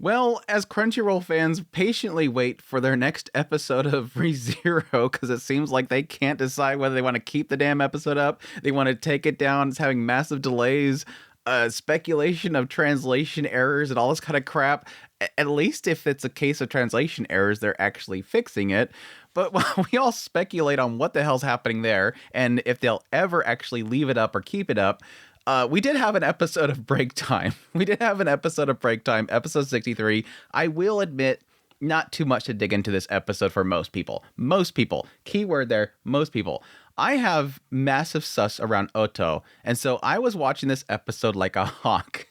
Well, as Crunchyroll fans patiently wait for their next episode of ReZero, because it seems like they can't decide whether they want to keep the damn episode up, they want to take it down, it's having massive delays, speculation of translation errors and all this kind of crap. At least if it's a case of translation errors, they're actually fixing it. But while we all speculate on what the hell's happening there, and if they'll ever actually leave it up or keep it up, we did have an episode of Break Time. We did have an episode of Break Time, episode 63. I will admit, not too much to dig into this episode for most people. Most people. Keyword there, most people. I have massive sus around Otto, and so I was watching this episode like a hawk.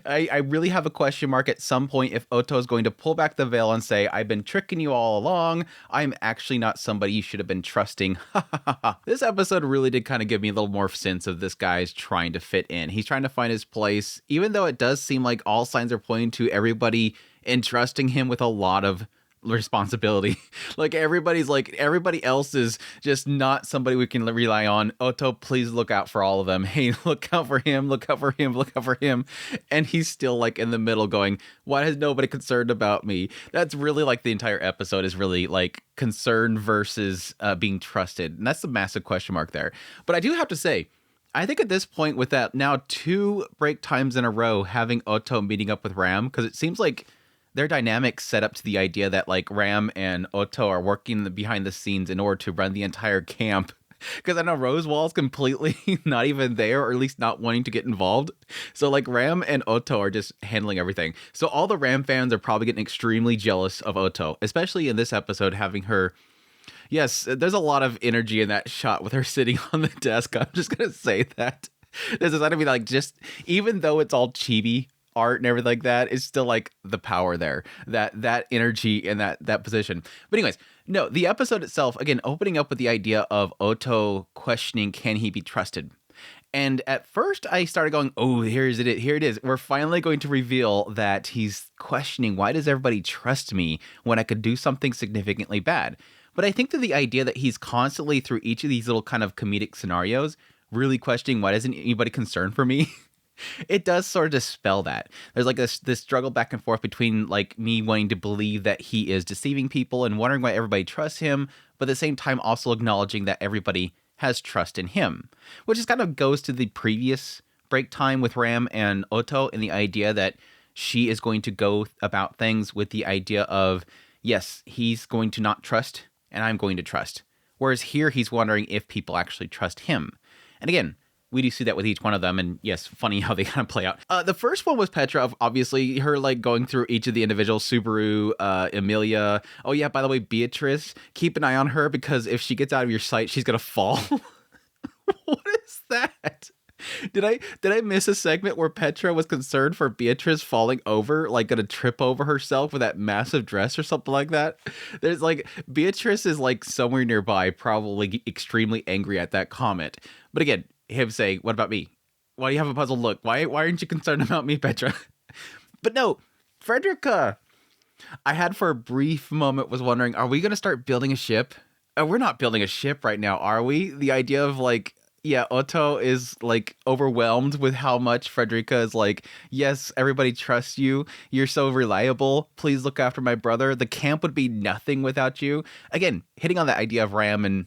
I really have a question mark at some point if Otto is going to pull back the veil and say, I've been tricking you all along. I'm actually not somebody you should have been trusting. This episode really did kind of give me a little more sense of this guy's trying to fit in. He's trying to find his place, even though it does seem like all signs are pointing to everybody entrusting him with a lot of responsibility. Everybody else is just not somebody we can rely on. Otto, please look out for all of them. Hey, look out for him, look out for him, look out for him. And he's still like in the middle going, why is nobody concerned about me? That's really like the entire episode is really like concern versus being trusted. And that's the massive question mark there. But I do have to say, I think at this point with that now 2 break times in a row having Otto meeting up with Ram, because it seems like their dynamics set up to the idea that like Ram and Otto are working behind the scenes in order to run the entire camp. Because I know Rosewall's completely not even there, or at least not wanting to get involved. So like Ram and Otto are just handling everything. So all the Ram fans are probably getting extremely jealous of Otto, especially in this episode having her. Yes, there's a lot of energy in that shot with her sitting on the desk. I'm just going to say that. This is going to be like just, even though it's all chibi art and everything like that, it's still like the power there, that energy and that position. But anyways, no, the episode itself, again, opening up with the idea of Otto questioning, can he be trusted? And at first I started going, oh, here it is. We're finally going to reveal that he's questioning, why does everybody trust me when I could do something significantly bad? But I think that the idea that he's constantly through each of these little kind of comedic scenarios, really questioning, why doesn't anybody concern for me? It does sort of dispel that. There's like this struggle back and forth between like me wanting to believe that he is deceiving people and wondering why everybody trusts him, but at the same time also acknowledging that everybody has trust in him, which just kind of goes to the previous break time with Ram and Otto and the idea that she is going to go about things with the idea of, yes, he's going to not trust and I'm going to trust. Whereas here he's wondering if people actually trust him. And again, we do see that with each one of them, and yes, funny how they kind of play out. The first one was Petra, obviously, her like going through each of the individual Subaru, Emilia. Oh yeah, by the way, Beatrice, keep an eye on her because if she gets out of your sight, she's gonna fall. What is that? Did I miss a segment where Petra was concerned for Beatrice falling over, like gonna trip over herself with that massive dress or something like that? There's like, Beatrice is like somewhere nearby, probably extremely angry at that comment. But again, him saying, what about me? Why do you have a puzzled look? Why aren't you concerned about me, Petra? But no, Frederica. I had for a brief moment was wondering, are we going to start building a ship? We're not building a ship right now, are we? The idea of like, yeah, Otto is like overwhelmed with how much Frederica is like, yes, everybody trusts you. You're so reliable. Please look after my brother. The camp would be nothing without you. Again, hitting on the idea of Ram and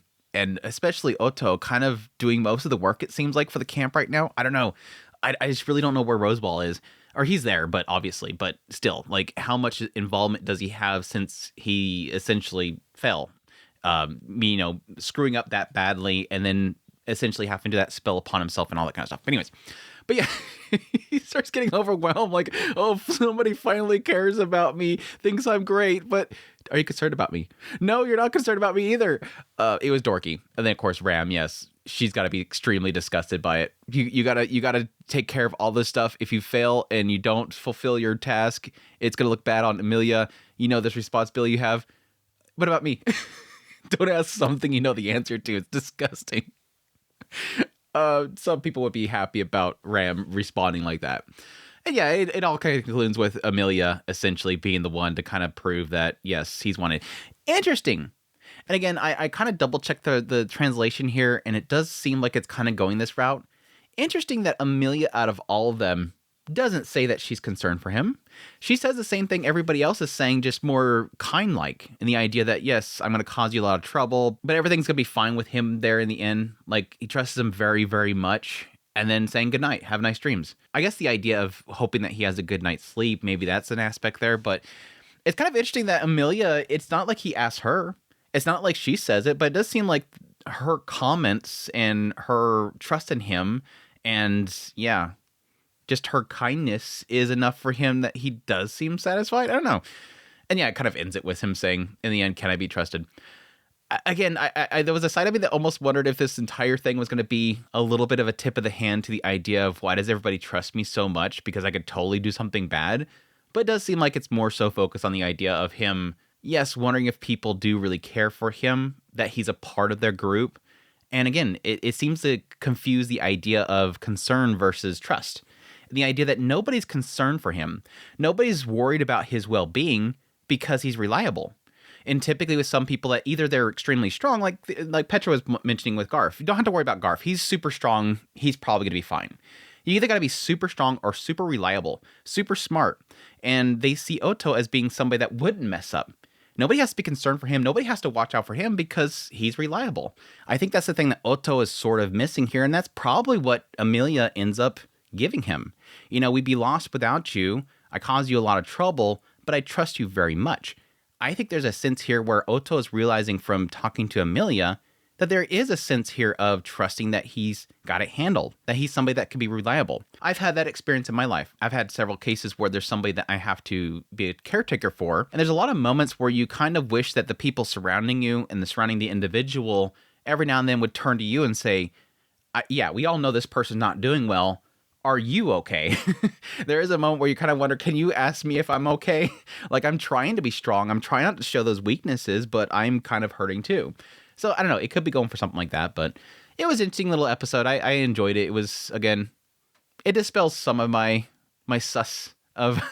especially Otto kind of doing most of the work, it seems like, for the camp right now. I don't know. I just really don't know where Roseball is. Or he's there, but obviously, but still, like, how much involvement does he have since he essentially fell? Screwing up that badly and then essentially having to that spell upon himself and all that kind of stuff. But anyways, but yeah, he starts getting overwhelmed. Like, oh, somebody finally cares about me, thinks I'm great, but are you concerned about me? No, you're not concerned about me either. It was dorky. And then of course, Ram, yes, she's got to be extremely disgusted by it. You gotta take care of all this stuff. If you fail and you don't fulfill your task, it's gonna look bad on Emilia. You know this responsibility you have. What about me? Don't ask something you know the answer to. It's disgusting. Some people would be happy about Ram responding like that. And yeah, it all kind of concludes with Emilia essentially being the one to kind of prove that, yes, he's wanted. Interesting. And again, I kind of double checked the translation here, and it does seem like it's kind of going this route. Interesting that Emilia, out of all of them, doesn't say that she's concerned for him. She says the same thing everybody else is saying, just more kind-like, in the idea that, yes, I'm going to cause you a lot of trouble, but everything's going to be fine with him there in the end. Like, he trusts him very, very much, and then saying goodnight, have nice dreams. I guess the idea of hoping that he has a good night's sleep, maybe that's an aspect there, but it's kind of interesting that Amelia, it's not like he asked her. It's not like she says it, but it does seem like her comments and her trust in him and, yeah, just her kindness is enough for him that he does seem satisfied. I don't know. And yeah, it kind of ends it with him saying, in the end, can I be trusted? Again, I there was a side of me that almost wondered if this entire thing was going to be a little bit of a tip of the hand to the idea of why does everybody trust me so much, because I could totally do something bad. But it does seem like it's more so focused on the idea of him, yes, wondering if people do really care for him, that he's a part of their group. And again, it seems to confuse the idea of concern versus trust. The idea that nobody's concerned for him. Nobody's worried about his well-being because he's reliable. And typically with some people that either they're extremely strong, like Petra was mentioning with Garf. You don't have to worry about Garf. He's super strong. He's probably going to be fine. You either got to be super strong or super reliable, super smart. And they see Otto as being somebody that wouldn't mess up. Nobody has to be concerned for him. Nobody has to watch out for him because he's reliable. I think that's the thing that Otto is sort of missing here. And that's probably what Amelia ends up giving him. You know, we'd be lost without you. I caused you a lot of trouble, but I trust you very much. I think there's a sense here where Otto is realizing from talking to Amelia that there is a sense here of trusting that he's got it handled, that he's somebody that can be reliable. I've had that experience in my life. I've had several cases where there's somebody that I have to be a caretaker for, and there's a lot of moments where you kind of wish that the people surrounding you and surrounding the individual every now and then would turn to you and say, yeah, we all know this person's not doing well. Are you okay? There is a moment where you kind of wonder, can you ask me if I'm okay? Like, I'm trying to be strong. I'm trying not to show those weaknesses, but I'm kind of hurting too. So I don't know. It could be going for something like that, but it was an interesting little episode. I enjoyed it. It was, again, it dispels some of my sus of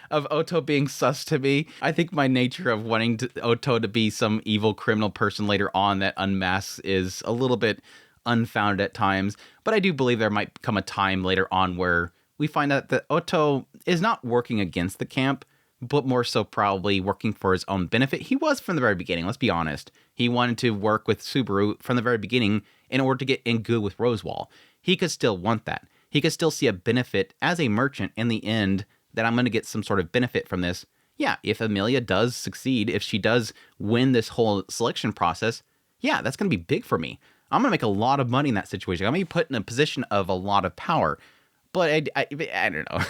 of Otto being sus to me. I think my nature of wanting Otto to be some evil criminal person later on that unmasks is a little bit unfounded at times, but I do believe there might come a time later on where we find out that Otto is not working against the camp, but more so probably working for his own benefit. He was from the very beginning, let's be honest. He wanted to work with Subaru from the very beginning in order to get in good with Rosewall. He could still want that. He could still see a benefit as a merchant in the end, that I'm going to get some sort of benefit from this. Yeah, if Amelia does succeed, if she does win this whole selection process, yeah, that's going to be big for me. I'm going to make a lot of money in that situation. I'm going to be put in a position of a lot of power. But I don't know.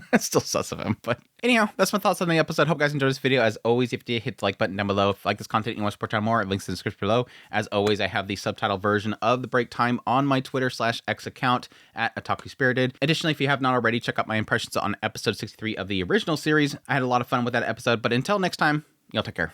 That's still sus of him. But anyhow, that's my thoughts on the episode. Hope you guys enjoyed this video. As always, if you did, hit the like button down below. If you like this content and you want to support channel more, links in the description below. As always, I have the subtitle version of The Break Time on my Twitter/X account at OtakuSpirited. Additionally, if you have not already, check out my impressions on episode 63 of the original series. I had a lot of fun with that episode. But until next time, y'all take care.